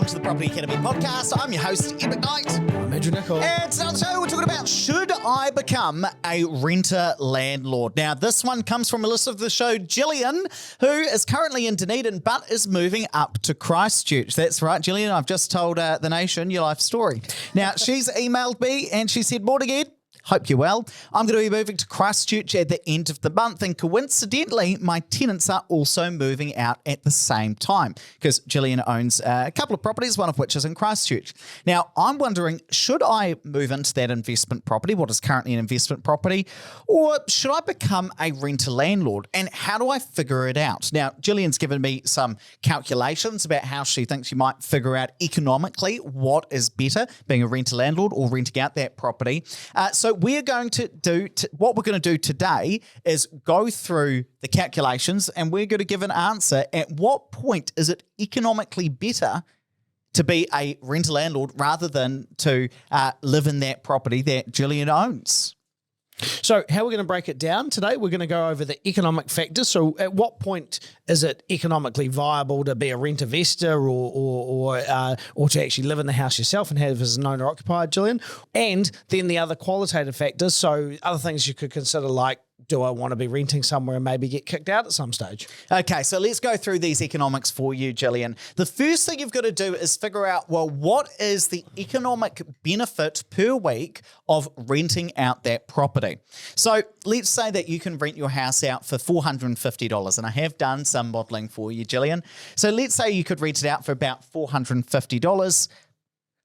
along to the Property Academy podcast. I'm your host, Ed McKnight. I'm Andrew Nicol. And tonight on the show, we're talking about should I become a renter-landlord? Now, this one comes from a listener of the show, Gillian, who is currently in Dunedin but is moving up to Christchurch. That's right, Gillian. I've just told the nation your life story. Now, she's emailed me and she said, "Morning, Ed. Hope you're well. I'm going to be moving to Christchurch at the end of the month, and coincidentally, my tenants are also moving out at the same time because Gillian owns a couple of properties, one of which is in Christchurch. Now, I'm wondering, should I move into that investment property, what is currently an investment property, or should I become a renter-landlord, and how do I figure it out?" Now, Gillian's given me some calculations about how she thinks you might figure out economically what is better, being a renter-landlord or renting out that property. So we're going to do what we're going to do today is go through the calculations, and we're going to give an answer. At what point is it economically better to be a renter landlord rather than to live in that property that Gillian owns? So how we're going to break it down today, we're going to go over the economic factors. So at what point is it economically viable to be a rent investor or to actually live in the house yourself and have as an owner-occupier, Gillian? And then the other qualitative factors, so other things you could consider like, do I want to be renting somewhere and maybe get kicked out at some stage? Okay, so let's go through these economics for you, Gillian. The first thing you've got to do is figure out, well, what is the economic benefit per week of renting out that property? So let's say that you can rent your house out for $450, and I have done some modelling for you, Gillian. So let's say you could rent it out for about $450.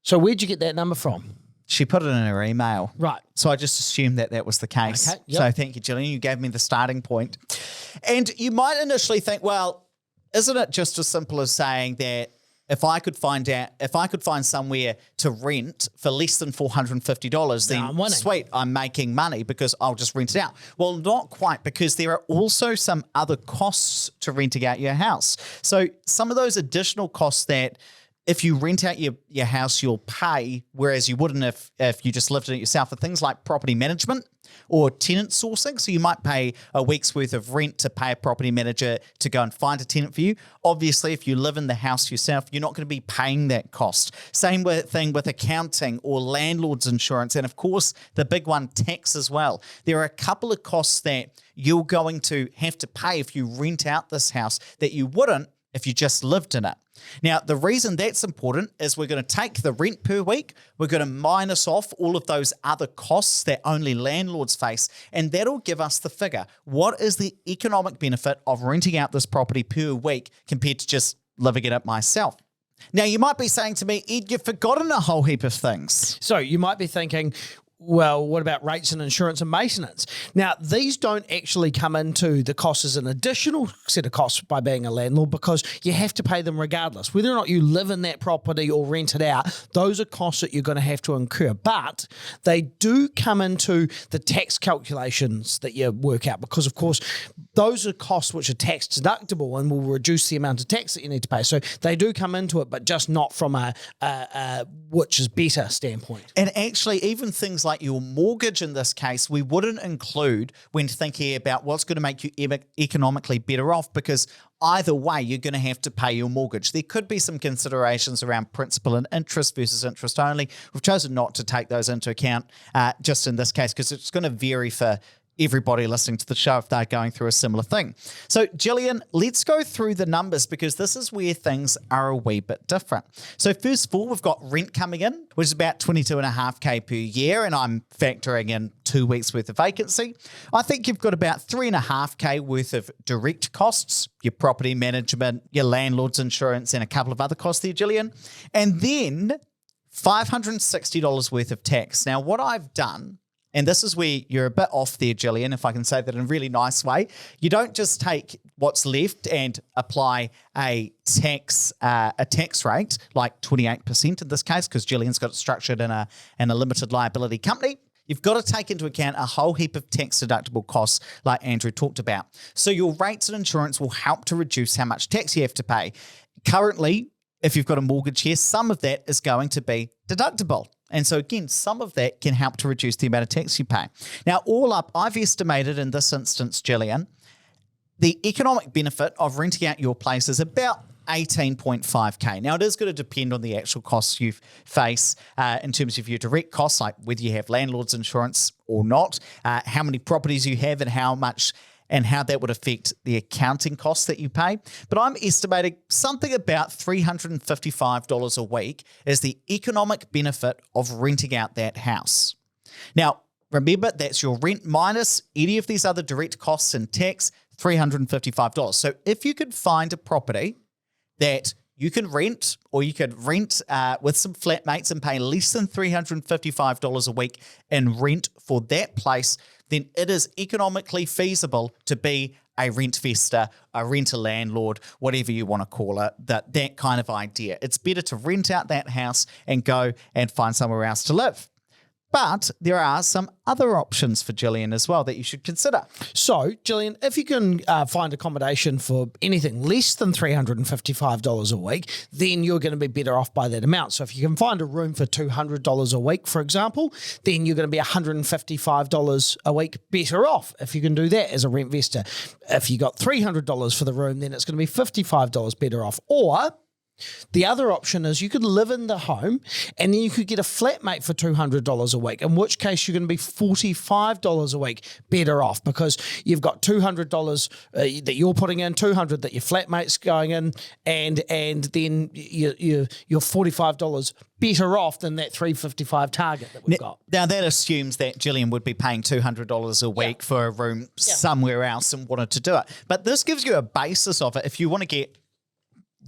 So where'd you get that number from? She put it in her email. Right. So I just assumed that that was the case. Okay, yep. So thank you, Gillian. You gave me the starting point. And you might initially think, well, isn't it just as simple as saying that if I could find somewhere to rent for less than $450, then I'm winning. Sweet, I'm making money because I'll just rent it out. Well, not quite, because there are also some other costs to renting out your house. So some of those additional costs that if you rent out your house, you'll pay, whereas you wouldn't if you just lived in it yourself, for things like property management or tenant sourcing. So you might pay a week's worth of rent to pay a property manager to go and find a tenant for you. Obviously, if you live in the house yourself, you're not going to be paying that cost. Same thing with accounting or landlord's insurance. And of course, the big one, tax as well. There are a couple of costs that you're going to have to pay if you rent out this house that you wouldn't if you just lived in it. Now, the reason that's important is we're going to take the rent per week, we're going to minus off all of those other costs that only landlords face, and that'll give us the figure. What is the economic benefit of renting out this property per week compared to just living in it myself? Now, you might be saying to me, Ed, you've forgotten a whole heap of things. So you might be thinking, well, what about rates and insurance and maintenance? Now, these don't actually come into the cost as an additional set of costs by being a landlord, because you have to pay them regardless. Whether or not you live in that property or rent it out, those are costs that you're going to have to incur. But they do come into the tax calculations that you work out, because, of course, those are costs which are tax deductible and will reduce the amount of tax that you need to pay. So they do come into it, but just not from a which is better standpoint. And actually, even things like your mortgage in this case, we wouldn't include when thinking about what's going to make you economically better off, because either way, you're going to have to pay your mortgage. There could be some considerations around principal and interest versus interest only. We've chosen not to take those into account just in this case, because it's going to vary for everybody listening to the show if they're going through a similar thing. So, Gillian, let's go through the numbers, because this is where things are a wee bit different. So first of all, we've got rent coming in, which is about $22.5K per year, and I'm factoring in 2 weeks worth of vacancy. I think you've got about $3.5K worth of direct costs, your property management, your landlord's insurance, and a couple of other costs there, Gillian. And then $560 worth of tax. Now, what I've done, and this is where you're a bit off there, Gillian, if I can say that in a really nice way. You don't just take what's left and apply a tax rate like 28% in this case, because Gillian's got it structured in a limited liability company. You've got to take into account a whole heap of tax deductible costs like Andrew talked about. So your rates and insurance will help to reduce how much tax you have to pay. Currently, if you've got a mortgage here, some of that is going to be deductible. And so again, some of that can help to reduce the amount of tax you pay. Now, all up, I've estimated in this instance, Gillian, the economic benefit of renting out your place is about 18.5K. Now, it is going to depend on the actual costs you face in terms of your direct costs, like whether you have landlord's insurance or not, how many properties you have, and how much and how that would affect the accounting costs that you pay. But I'm estimating something about $355 a week is the economic benefit of renting out that house. Now, remember, that's your rent minus any of these other direct costs and tax, $355. So if you could find a property that you can rent, or you could rent with some flatmates and pay less than $355 a week in rent for that place, then it is economically feasible to be a rent-vestor, a renter-landlord, whatever you want to call it, that kind of idea. It's better to rent out that house and go and find somewhere else to live. But there are some other options for Gillian as well that you should consider. So, Gillian, if you can find accommodation for anything less than $355 a week, then you're going to be better off by that amount. So if you can find a room for $200 a week, for example, then you're going to be $155 a week better off if you can do that as a rent investor. If you got $300 for the room, then it's going to be $55 better off. Or the other option is you could live in the home and then you could get a flatmate for $200 a week, in which case you're going to be $45 a week better off, because you've got $200 that you're putting in, $200 that your flatmate's going in, and then you're $45 better off than that $355 target that we've got. Now, that assumes that Gillian would be paying $200 a week for a room somewhere else and wanted to do it. But this gives you a basis of it if you want to get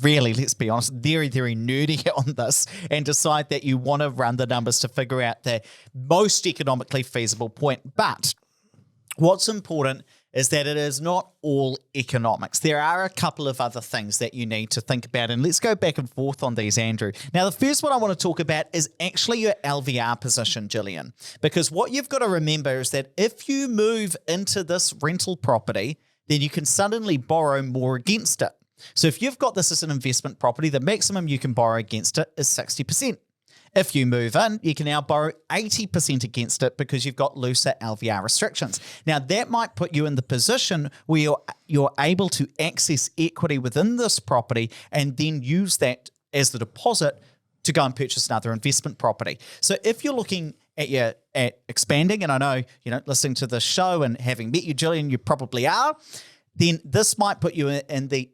really, let's be honest, very, very nerdy on this and decide that you want to run the numbers to figure out the most economically feasible point. But what's important is that it is not all economics. There are a couple of other things that you need to think about, and let's go back and forth on these, Andrew. Now, the first one I want to talk about is actually your LVR position, Gillian, because what you've got to remember is that if you move into this rental property, then you can suddenly borrow more against it. So if you've got this as an investment property, the maximum you can borrow against it is 60%. If you move in, you can now borrow 80% against it because you've got looser LVR restrictions. Now, that might put you in the position where you're able to access equity within this property and then use that as the deposit to go and purchase another investment property. So if you're looking at expanding, and I know, listening to the show and having met you, Gillian, you probably are, then this might put you in the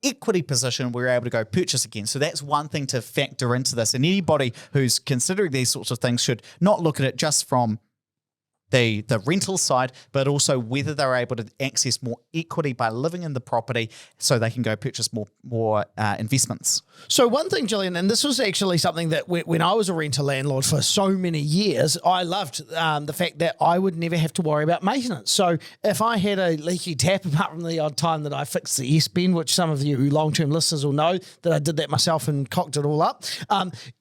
equity position we're able to go purchase again. So that's one thing to factor into this. And anybody who's considering these sorts of things should not look at it just from the rental side, but also whether they're able to access more equity by living in the property so they can go purchase more investments. So one thing, Gillian, and this was actually something that when I was a renter-landlord for so many years, I loved the fact that I would never have to worry about maintenance. So if I had a leaky tap, apart from the odd time that I fixed the S-bend, which some of you long-term listeners will know that I did that myself and cocked it all up,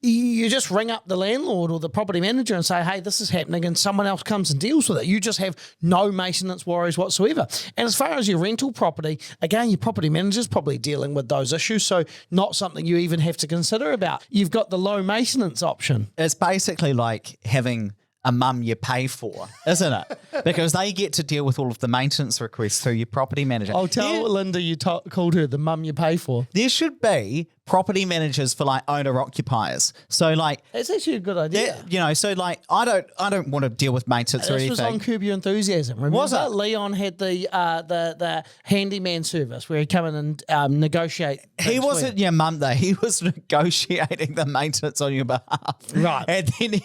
you just ring up the landlord or the property manager and say, hey, this is happening, and someone else comes and deals with it. You just have no maintenance worries whatsoever. And as far as your rental property, again, your property manager's probably dealing with those issues, so not something you even have to consider about. You've got the low maintenance option. It's basically like having a mum you pay for, isn't it? Because they get to deal with all of the maintenance requests through your property manager. I'll tell Linda you called her the mum you pay for. There should be property managers for like owner-occupiers. So like... It's actually a good idea. So like I don't want to deal with maintenance or anything. This was on Curb Your Enthusiasm. Remember? Was it? Leon had the handyman service where he'd come in and negotiate. He wasn't your mum though. He was negotiating the maintenance on your behalf. Right. And then...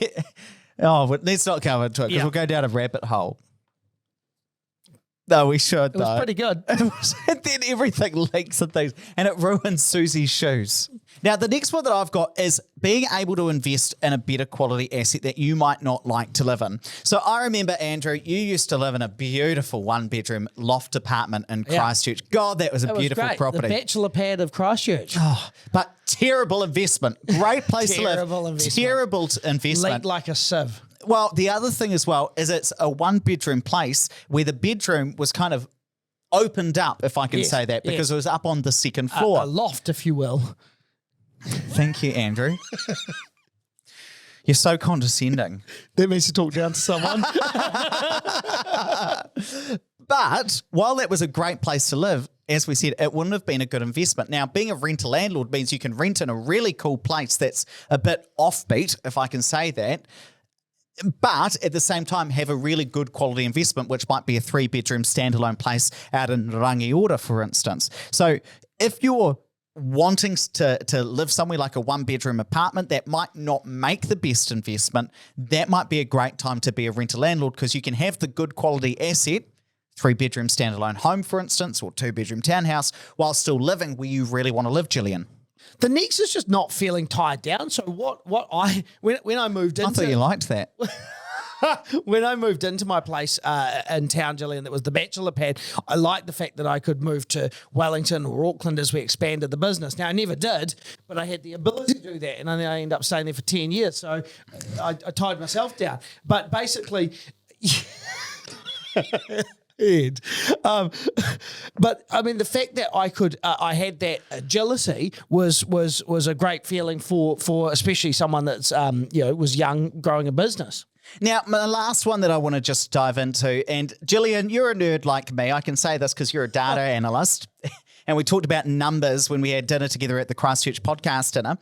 let's not go into it because we'll go down a rabbit hole. No, we should, It was pretty good. And then everything leaks and things, and it ruins Susie's shoes. Now, the next one that I've got is being able to invest in a better quality asset that you might not like to live in. So I remember, Andrew, you used to live in a beautiful one-bedroom loft apartment in Christchurch. God, that was a beautiful great. property. The bachelor pad of Christchurch. Oh, but terrible investment. Great place to live. Terrible investment. Leaked like a sieve. Well, the other thing as well is it's a one-bedroom place where the bedroom was kind of opened up, if I can say that, because it was up on the second floor. A loft, if you will. Thank you, Andrew. You're so condescending. That means to talk down to someone. But while that was a great place to live, as we said, it wouldn't have been a good investment. Now, being a renter-landlord means you can rent in a really cool place that's a bit offbeat, if I can say that, but at the same time have a really good quality investment, which might be a 3-bedroom standalone place out in Rangiora, for instance. So if you're wanting to live somewhere like a 1-bedroom apartment that might not make the best investment, that might be a great time to be a renter-landlord because you can have the good quality asset, 3-bedroom standalone home, for instance, or 2-bedroom townhouse, while still living where you really want to live, Gillian. The next is just not feeling tied down. So when I moved into... I thought you liked that. When I moved into my place in town, Gillian, that was the bachelor pad, I liked the fact that I could move to Wellington or Auckland as we expanded the business. Now, I never did, but I had the ability to do that, and I ended up staying there for 10 years, so I tied myself down. But basically... but I mean, the fact that I had that agility was a great feeling for especially someone that's was young, growing a business. Now, my last one that I want to just dive into, and Gillian, you're a nerd like me. I can say this because you're a data analyst, and we talked about numbers when we had dinner together at the Christchurch podcast dinner,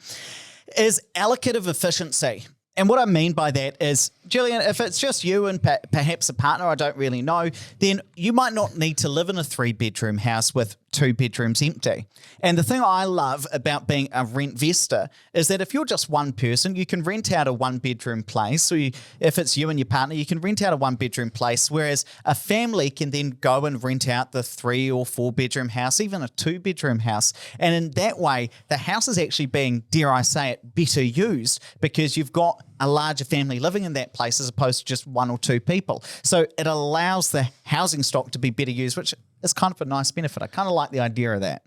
is allocative efficiency. And what I mean by that is, Gillian, if it's just you and perhaps a partner, I don't really know, then you might not need to live in a 3-bedroom house with 2 bedrooms empty. And the thing I love about being a rent-vestor is that if you're just one person, you can rent out a 1-bedroom place. So if it's you and your partner, you can rent out a 1-bedroom place, whereas a family can then go and rent out the 3 or 4-bedroom house, even a 2-bedroom house. And in that way, the house is actually being, dare I say it, better used because you've got a larger family living in that place as opposed to just 1 or 2 people. So it allows the housing stock to be better used, which is kind of a nice benefit. I kind of like the idea of that.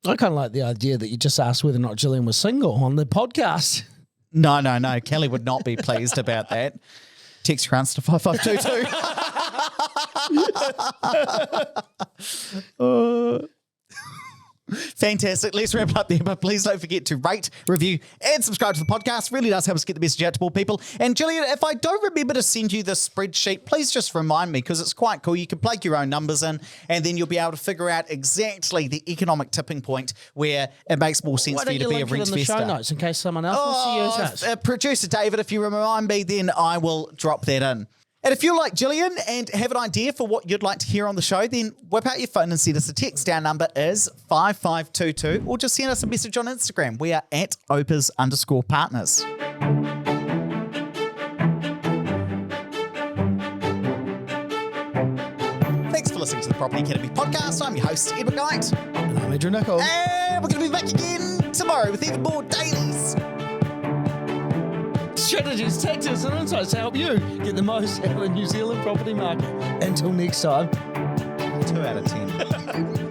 I kind of like the idea that you just asked whether or not Gillian was single on the podcast. No. Kelly would not be pleased about that. Text your answer to 5522. Fantastic. Let's wrap up there, but please don't forget to rate, review, and subscribe to the podcast. Really does help us get the message out to more people. And Gillian, if I don't remember to send you the spreadsheet, please just remind me because it's quite cool. You can plug your own numbers in, and then you'll be able to figure out exactly the economic tipping point where it makes more sense for you to be a rent-vestor. In the show notes in case someone else wants to use that. Producer David, if you remind me, then I will drop that in. And if you're like Gillian and have an idea for what you'd like to hear on the show, then whip out your phone and send us a text. Our number is 5522, or just send us a message on Instagram. We are at Opes_Partners. Thanks for listening to the Property Academy podcast. I'm your host, Ed McKnight. And I'm Andrew Nicol. And we're going to be back again tomorrow with even more dailies. Strategies, tactics, and insights to help you get the most out of the New Zealand property market. Until next time. 2 out of 10.